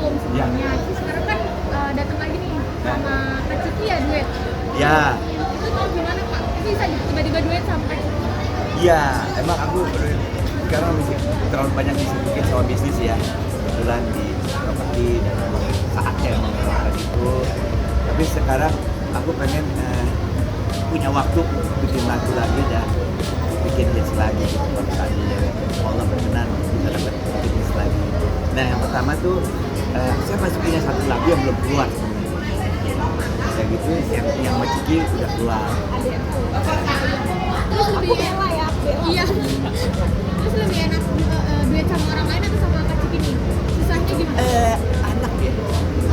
vakum sebelumnya. Terus sekarang kan datang lagi nih sama Kak Ciki ya duet. Ya. Itu tuh gimana Kak? Itu bisa tiba-tiba duet sama Kak Ciki? Iya, emang aku sekarang terlalu banyak disibukin sama bisnis ya. Kebetulan di properti dan saatnya emang melakukan itu. Tapi sekarang aku pengen punya waktu bikin lagu lagi dan bikin hits lagi gitu. Kalau seandainya Allah berkenan bisa dapat bikin hits lagi. Nah yang pertama tuh saya masih punya satu lagu yang belum keluar sebenarnya. Kayak gitu, yang Maciki udah keluar. Terus lebih enak ya? Iya. Terus lebih enak duet sama orang lain atau sama Kak Ciki nih? Susahnya gimana? Anak ya,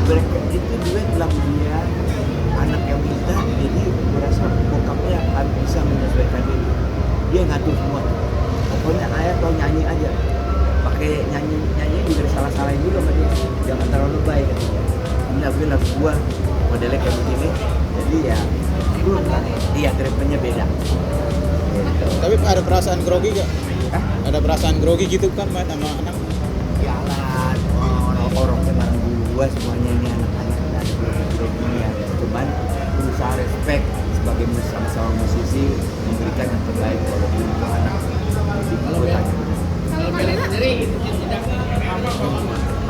mereka itu duet lagu dia, anak yang minta, jadi gue rasa bokapnya harus bisa menyesuaikan diri. Dia ngatur semua. Pokoknya ayah tau nyanyi aja, pakai nyanyi juga salah-salahin dulu sama dia, jangan terlalu baik katanya. Ini lagu gua modelnya kayak begini, jadi ya gue iya treatmentnya beda. Gitu. Tapi ada perasaan grogi gak? Hah? Ada perasaan grogi gitu kan main sama anak? Jalan, orang-orangnya bareng gua semuanya ini anak-anak dan grogi-grogi ya. Cuman berusaha respect sebagai sama-sama musisi memberikan yang terbaik walaupun untuk anak. Jadi kalau Kalau Kak sendiri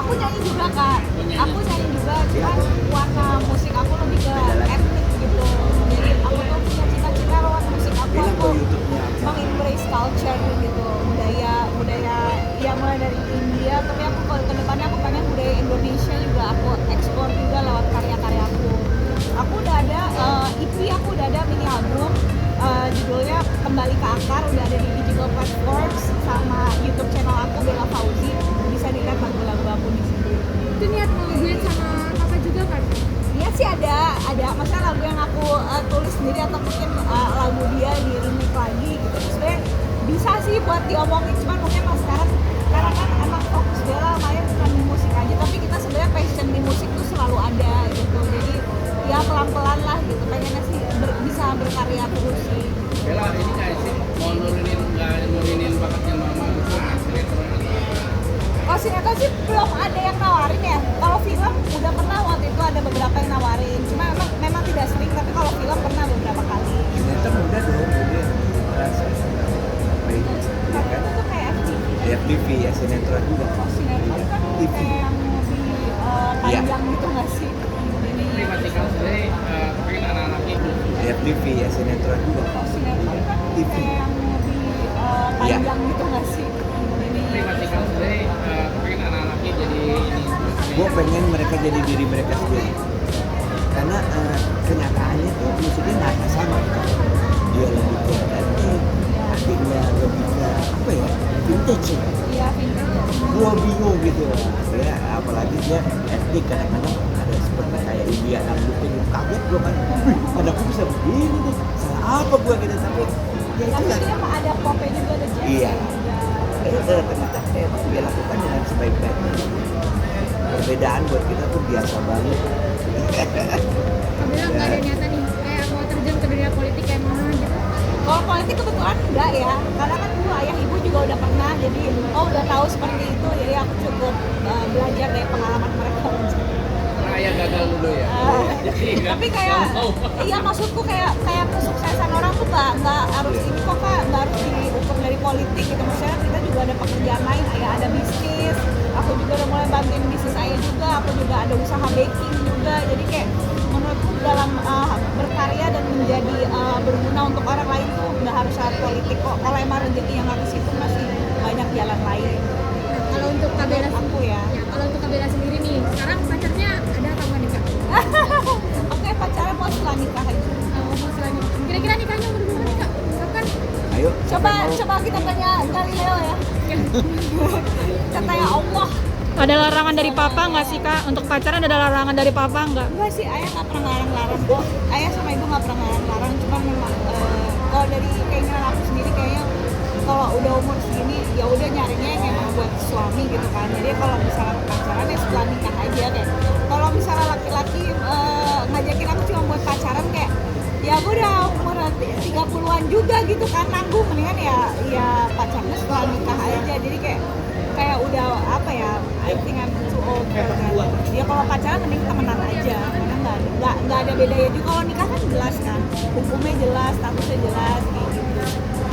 Aku nyanyi juga Kak, aku nyanyi juga, cuman warna musik aku lebih ke etnik gitu. Jadi aku tuh punya cita-cita lewat musik aku meng-embrace culture gitu, budaya ya mulai dari India, tapi aku kalau ke depannya aku pengen budaya Indonesia juga aku ekspor juga lewat karya-karyaku. Aku udah ada EP, aku udah ada mini album, judulnya Kembali ke Akar, udah ada di digital platforms sama YouTube channel aku Bella Fauzi. Bisa dilihat lagu-lagu aku di situ. itu niat mau duet sama kakak juga kan? Iya sih ada. Maksudnya lagu yang aku tulis sendiri atau mungkin lagu dia di remake lagi gitu. Sebenarnya bisa sih buat diomongin, cuman mungkin mas sekarang karena kan emang fokus Bella main bukan di musik aja, tapi kita sebenarnya passion di musik tuh selalu ada gitu. Jadi ya pelan-pelan lah gitu. Pengennya sih bisa berkarya terus sih. Bella ini kayak sih mau nurunin bakatnya mama untuk sinetron atau Kalau sinetron sih belum ada yang nawarin ya. Kalau film udah pernah waktu itu ada beberapa yang nawarin. Cuma memang tidak sering, tapi kalau film pernah beberapa kali. sinetron udah dong, jadi rasa Tapi itu tuh kayak FTV. FTV ya sinetron juga. Oh, sinetron kan kayak yang lebih panjang gitu nggak sih? Matikal sendiri pengen anak-anaknya FTV ya sinetron juga. Oh, sinetron kan TV. kayak yang lebih panjang gitu nggak sih? Matikal sendiri pengen anak-anaknya jadi ini Gue pengen mereka jadi diri mereka sendiri. Karena kenyataannya tuh musiknya nggak sama. Dia lebih ke etnik, tapi dia lebih ke apa ya? Vintage ya. Iya, vintage. Gua bingung gitu ya, apalagi dia etnik kadang-kadang ada seperti kayak India dangdut gitu, kaget gua kan, wih anakku bisa begini nih, salah apa gua gitu, tapi ya itu Tapi lah. dia ada popnya juga, ada jazz. Iya. Ternyata emang dia lakukan dengan sebaik-baiknya. Perbedaan buat kita tuh biasa banget. Kak Bella nggak ada niatan nih kayak mau terjun ke dunia politik kayak mama gitu? Kalau politik kebetulan enggak ya, karena kan dulu ayah ibu juga udah pernah, jadi udah tahu seperti itu, jadi aku cukup belajar dari pengalaman mereka. karena ayah gagal dulu ya. Jadi Tapi kayak, iya maksudku kayak kesuksesan orang tuh nggak harus ini kok Kak, nggak harus diukur dari politik gitu. Maksudnya kita juga ada pekerjaan lain, ayah ada bisnis, aku juga udah mulai bantuin bisnis ayah juga, aku juga ada usaha baking juga, jadi kayak menurutku dalam berkarya dan menjadi berguna untuk orang lain tuh nggak harus lewat politik kok. Kalau emang rezeki yang harus itu masih banyak jalan lain. Kalau untuk Kak Bella Aku ya. kalau untuk Kak Bella sendiri nih, sekarang pacarnya ada apa nggak nih Kak? Oke, pacaran mau setelah nikah aja. Mau selanjutnya, kira-kira nikahnya umur berapa nih Kak? Kapan? Ayo, Coba kita tanya Galileo ya. Kita tanya Allah. Ada larangan dari papa nggak sih Kak? Untuk pacaran ada larangan dari papa nggak? Enggak sih, ayah nggak pernah larang-larang kok. Ayah sama ibu nggak pernah larang-larang. Cuman memang kalau dari keinginan aku sendiri kayaknya kalau udah umur segini ya udah nyarinya yang emang buat suami gitu kan. Jadi kalau misalnya pacaran ya setelah nikah aja kayak. Kalau misalnya laki-laki ngajakin aku cuma buat pacaran kayak ya gue udah umur 30-an juga gitu kan, nanggung, mendingan ya pacarnya setelah nikah aja. Jadi kayak kayak udah apa ya, I think I'm too old for that. Ya kalau pacaran mending temenan aja, karena nggak ada bedanya juga. Kalau nikah kan jelas kan, hukumnya jelas, statusnya jelas kayak gitu.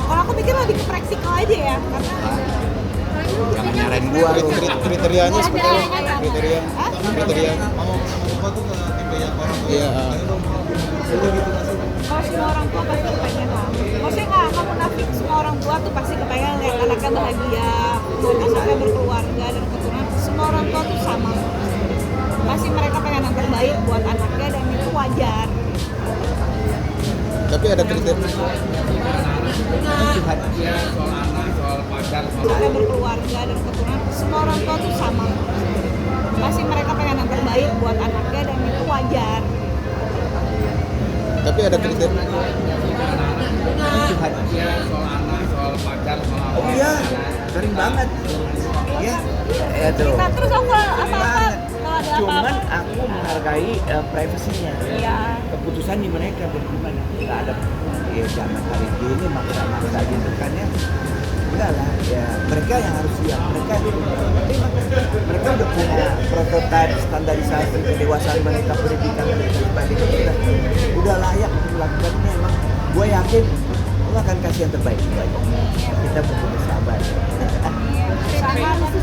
Kalau aku pikir lebih ke praktikal aja ya, karena Jangan nyarain gua lu. Kriterianya seperti apa? Kriteria. Hah? Kriteria. Iya. Kalau semua orang tua pasti kepengen lah. Maksudnya nggak kamu nafik, semua orang tua tuh pasti kepengen lihat anaknya bahagia, anaknya berkeluarga dan keturunan. Semua orang tua tuh sama. Pasti mereka pengen yang terbaik buat anaknya dan itu wajar. Tapi ada kriteria. Tuhan. Ya soal anak, soal pacar, soal Anaknya berkeluarga dan keturunan. Semua orang tua tuh sama. Pasti mereka pengen yang terbaik buat anaknya dan itu wajar. Tapi ada kriteria. Tuhan. ya soal anak, soal pacar, soal apa. Oh iya, sering banget. Ya, ya tuh. Nah terus aku apa-apa kalau ada Cuman apa-apa. aku menghargai privasinya. Iya. Keputusan di mereka bagaimana. Nggak ada ya zaman hari ini maksa-maksa gitu kan ya. Udahlah ya mereka yang harus siap. Mereka udah punya prototipe standarisasi kedewasaan mereka, pendidikan mereka sebagainya udah layak untuk melakukannya. Emang gue yakin Allah akan kasih yang terbaik buat kita butuh sabar.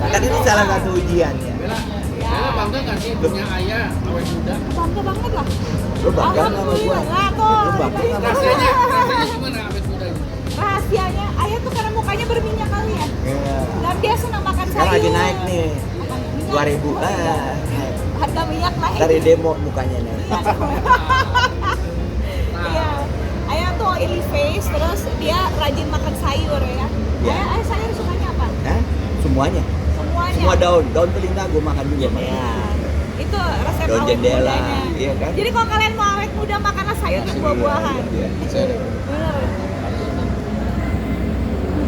Kan ini salah satu ujiannya. Bella bangga nggak sih punya ayah awet muda? Bangga banget lah. Lo bangga sama gue? Alhamdulillah. Nah, tuh. Lo bangga sama gue? Rasanya gimana awet muda itu? Rahasianya ayah tuh karena mukanya berminyak kali ya. Iya. Dan dia senang makan sayur. Sekarang lagi naik nih, Makan minyak. 2000 Harga minyak naik. dari demo mukanya nih. Iya. Ayah tuh oily face, terus dia rajin makan sayur ya. Iya. Ayah sayur sukanya apa? Hah? Semuanya. Semuanya. Semua daun telinga gue makan juga. Iya. Itu resep Daun awet jendela, mudanya. iya kan? Jadi kalau kalian mau awet muda makanlah sayur dan buah-buahan. Iya. Bener.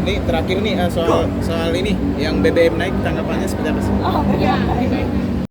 Ini terakhir nih soal ini yang BBM naik tanggapannya seperti apa sih? Oh, bener.